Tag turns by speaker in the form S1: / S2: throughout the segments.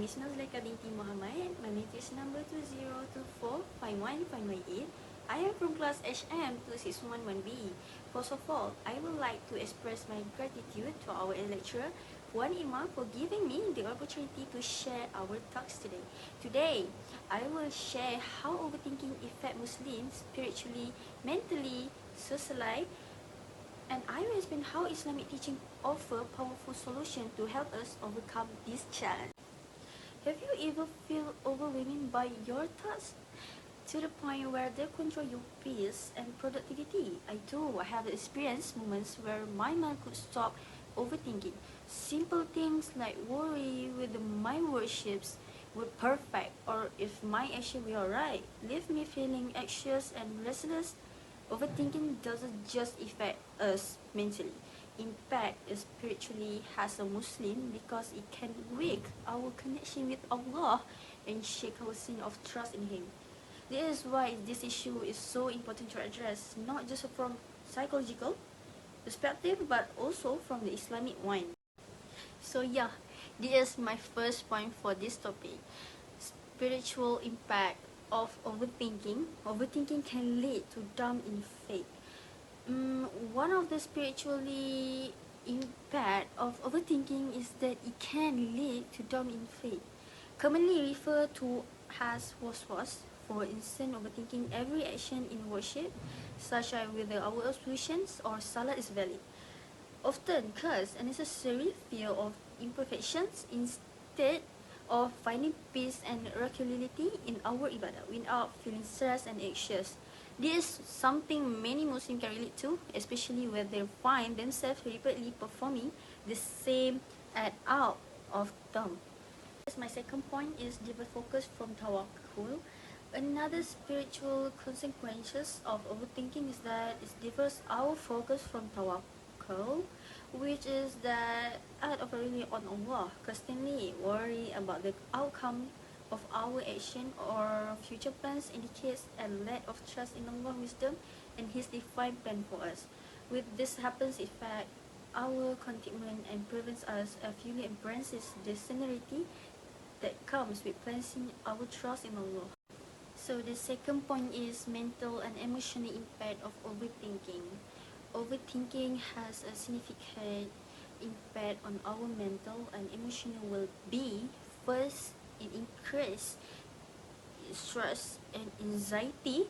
S1: name is NURZULAIKHA binti Mohamad. My matrix number 2024515158. I am from class HM 2611B. First of all, I would like to express my gratitude to our lecturer, Puan Ima, for giving me the opportunity to share our talks today. Today, I will share how overthinking affects Muslims spiritually, mentally, socially, and I will explain how Islamic teaching offer powerful solution to help us overcome this challenge. Have you ever feel overwhelmed by your thoughts to the point where they control your peace and productivity? I do. I have experienced moments where my mind could stop overthinking. Simple things like worry whether my worships were perfect or if my action were alright leave me feeling anxious and restless. Overthinking doesn't just affect us mentally. In fact, spiritually as a Muslim because it can weak our connection with Allah and shake our sense of trust in Him. This is why this issue is so important to address, not just from psychological perspective but also from the Islamic one. So yeah, this is my first point for this topic. Spiritual impact of overthinking. Overthinking can lead to down in faith. One of the spiritually impact of overthinking is that it can lead to down in faith, commonly referred to as waswas. For instance, overthinking every action in worship, such as whether our ablutions or salat is valid, often cause unnecessary fear of imperfections instead of finding peace and regularity in our ibadah without feeling stressed and anxious. This is something many Muslims can relate to, especially when they find themselves repeatedly performing the same act out of term. My second point is divert focus from tawakkul. Another spiritual consequences of overthinking is that it diverts our focus from tawakkul, which is that act of relying on Allah, constantly worry about the outcome of our action or future plans indicates a lack of trust in Allah's wisdom and His divine plan for us. With this happens, in fact, our contentment and prevents us a fully embraces the serenity that comes with placing our trust in Allah. So the second point is mental and emotional impact of overthinking. Overthinking has a significant impact on our mental and emotional well-being. First, it increases stress and anxiety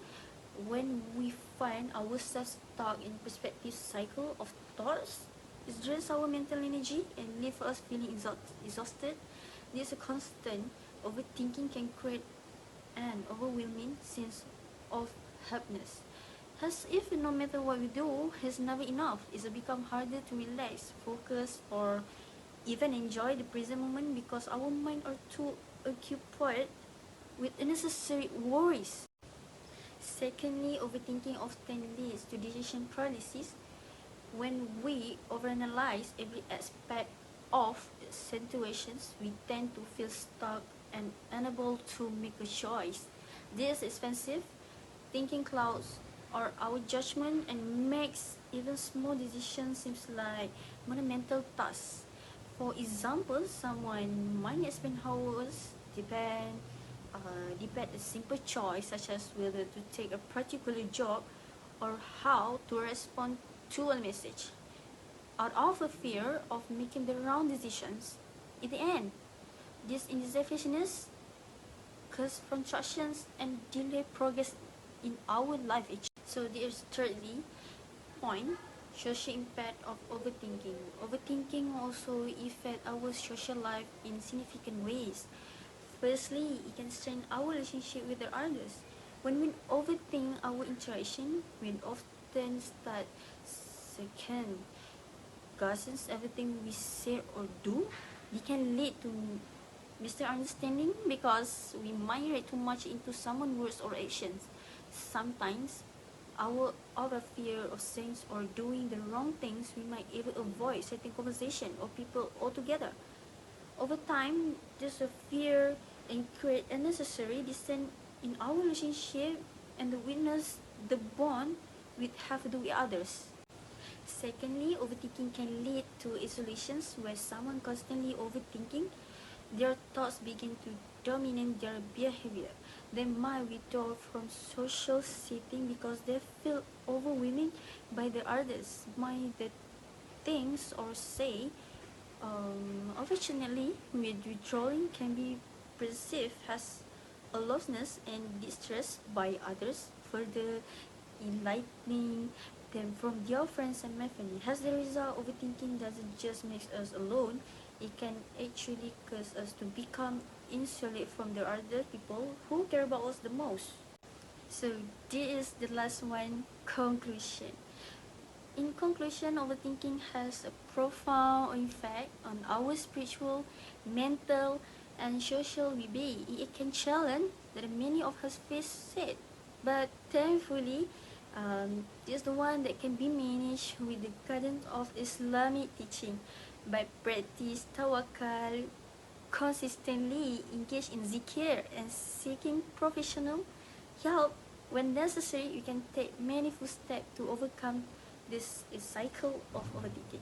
S1: when we find ourselves stuck in perspective cycle of thoughts. It drains our mental energy and leaves us feeling exhausted. This constant overthinking can create an overwhelming sense of helplessness, as if no matter what we do, it's never enough. It's become harder to relax, focus, or even enjoy the present moment because our mind are too occupied with unnecessary worries. Secondly, overthinking often leads to decision paralysis. When we overanalyze every aspect of situations, we tend to feel stuck and unable to make a choice. This expensive thinking clouds or our judgment and makes even small decisions seems like monumental tasks. For example, someone might spend hours debate a simple choice such as whether to take a particular job or how to respond to a message out of a fear of making the wrong decisions. In the end, this indecisiveness causes frustrations and delay progress in our life. So there's thirdly point, social impact of overthinking. Overthinking also affect our social life in significant ways. Firstly, it can strain our relationship with the others. When we overthink our interaction, we often start second guessing everything we say or do. It can lead to misunderstanding because we might read too much into someone's words or actions. Sometimes, our fear of saying or doing the wrong things, we might even avoid certain conversation or people altogether. Over time, this fear and create unnecessary distance in our relationship and the weakness the bond we have with others. Secondly, overthinking can lead to isolations where someone constantly overthinking their thoughts begin to dominate their behavior. They might withdraw from social setting because they feel overwhelmed by the others, by the things or say. Unfortunately, withdrawing can be perceived as a lostness and distress by others, further enlightening them from their friends and family. As a result, overthinking doesn't just make us alone, it can actually cause us to become insulated from the other people who care about us the most. So this is the last one, conclusion. In conclusion, overthinking has a profound effect on our spiritual, mental, and social well-being. It can challenge that many of us face it, but thankfully, this is the one that can be managed with the guidance of Islamic teaching by practice tawakal, consistently engage in zikir, and seeking professional help when necessary. You can take meaningful steps to overcome this cycle of overthinking.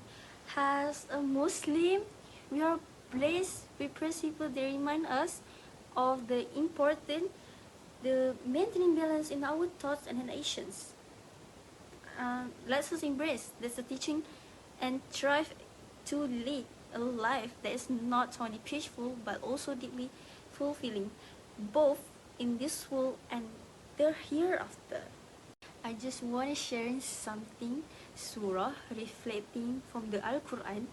S1: As a Muslim, we are blessed with principles that remind us of the important, the maintaining balance in our thoughts and actions. Let us embrace this teaching and strive to lead a life that is not only peaceful but also deeply fulfilling, both in this world and the hereafter. I just want to share something, surah reflecting from the Al-Quran,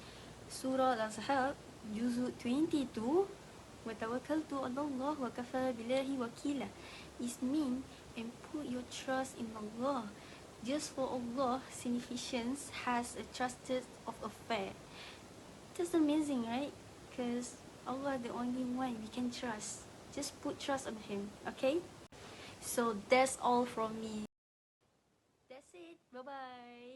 S1: Surah Al-Zahab, Juzuk 22, وَتَوَكَّلْتُ عَلَى اللَّهِ وَكَفَى بِاللَّهِ وَكِيلًا. It means, and put your trust in Allah. Just for Allah signifies has a trusted of affair. That's amazing, right? Because Allah the only one we can trust. Just put trust on Him, okay? So that's all from me. That's it. Bye-bye.